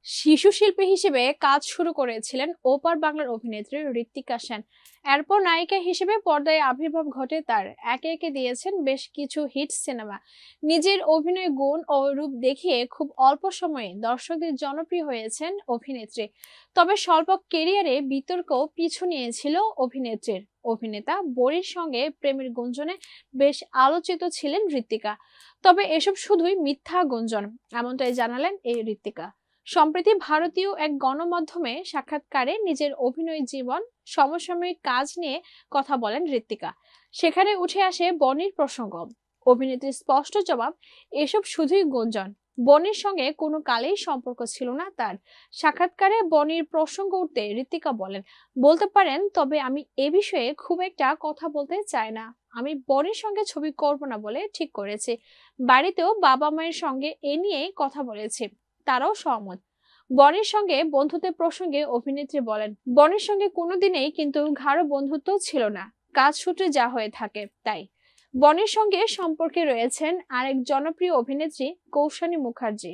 শিশু শিল্পী হিসেবে কাজ শুরু করেছিলেন ওপার বাংলার অভিনেত্রী ঋত্বিকা সেন। এরপর নায়িকা হিসেবে পর্দায় আবির্ভাব ঘটে তার। একে একে দিয়েছেন বেশ কিছু হিট সিনেমা। নিজের অভিনয় গুণ ও রূপ দেখিয়ে খুব অল্প সময়ে দর্শকদের জনপ্রিয় হয়েছেন অভিনেত্রী। তবে স্বল্প কেরিয়ারে বিতর্ক পিছু নিয়েছিল অভিনেত্রীর। অভিনেতা বরির সঙ্গে প্রেমের গুঞ্জনে বেশ আলোচিত ছিলেন ঋত্বিকা। তবে এসব শুধুই মিথ্যা গুঞ্জন, এমনটাই জানালেন এই ঋত্বিকা। সম্প্রতি ভারতীয় এক গণমাধ্যমে সাক্ষাৎকারে নিজের অভিনয় জীবন, সমসাময়িক কাজ নিয়ে কথা বলেন ঋত্বিকা। সেখানে উঠে আসে বনির প্রসঙ্গ। অভিনেত্রীর স্পষ্ট জবাব, এসব শুধুই গুঞ্জন। বনির সঙ্গে কোনো কালেই সম্পর্ক ছিল না তার। সাক্ষাৎকারে বনির প্রসঙ্গ উঠতে ঋত্বিকা বলেন, বলতে পারেন, তবে আমি এ বিষয়ে খুব একটা কথা বলতে চাই না। আমি বনির সঙ্গে ছবি করব না বলে ঠিক করেছি। বাড়িতেও বাবা মায়ের সঙ্গে এ নিয়ে কথা বলেছি, তারাও সহমত। বনির সঙ্গে বন্ধুত্বের প্রসঙ্গে অভিনেত্রী বলেন, বনির সঙ্গে কোনোদিনই কিন্তু গাঢ় বন্ধুত্ব ছিল না, কাজ সূত্রে যা হয়ে থাকে তাই। বনির সঙ্গে সম্পর্কে রয়েছেন আরেক জনপ্রিয় অভিনেত্রী কৌশানী মুখার্জি।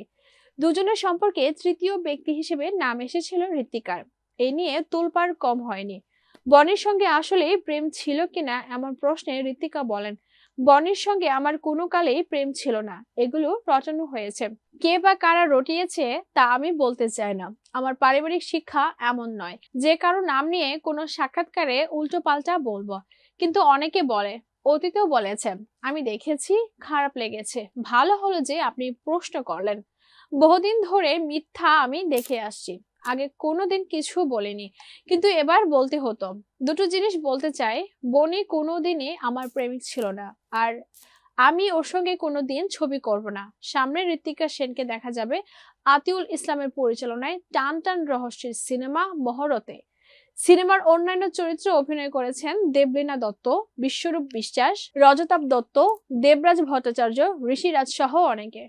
দুজনের সম্পর্কে তৃতীয় ব্যক্তি হিসেবে নাম এসেছিল ঋত্বিকার। এ নিয়ে তোলপাড় কম হয়নি। বনির সঙ্গে আসলে প্রেম ছিল কিনা এমন প্রশ্নে ঋত্বিকা বলেন, বনির সঙ্গে আমার কোনো কালেই প্রেম ছিল না, এগুলো রটানো হয়েছে। কে বা কারা রটিয়েছে তা আমি বলতে চাই না। আমার পারিবারিক শিক্ষা এমন নয় যে কারো নাম নিয়ে কোনো সাক্ষাৎকারে উল্টো পাল্টা বলবো। কিন্তু অনেকে বলে, অতীতেও বলেছে। আমি দেখেছি, খারাপ লেগেছে। ভালো হলো যে আপনি প্রশ্ন করলেন। বহুদিন ধরে মিথ্যা আমি দেখে আসছি। আগে কোনোদিন কিছু বলিনি, কিন্তু এবার বলতে হতো। দুটো জিনিস বলতে চাই, বনি কোনোদিনই আমার প্রেমিক ছিল না, আর আমি ওর সঙ্গে কোনোদিন ছবি করব না। সামনে ঋত্বিকা সেনকে দেখা যাবে আতিউল ইসলামের পরিচালনায় টান টান রহস্যের সিনেমা মহরতে। সিনেমার অন্যান্য চরিত্রে অভিনয় করেছেন দেবলীনা দত্ত, বিশ্বরূপ বিশ্বাস, রজতাভ দত্ত, দেবরাজ ভট্টাচার্য, ঋষিরাজ সহ অনেকে।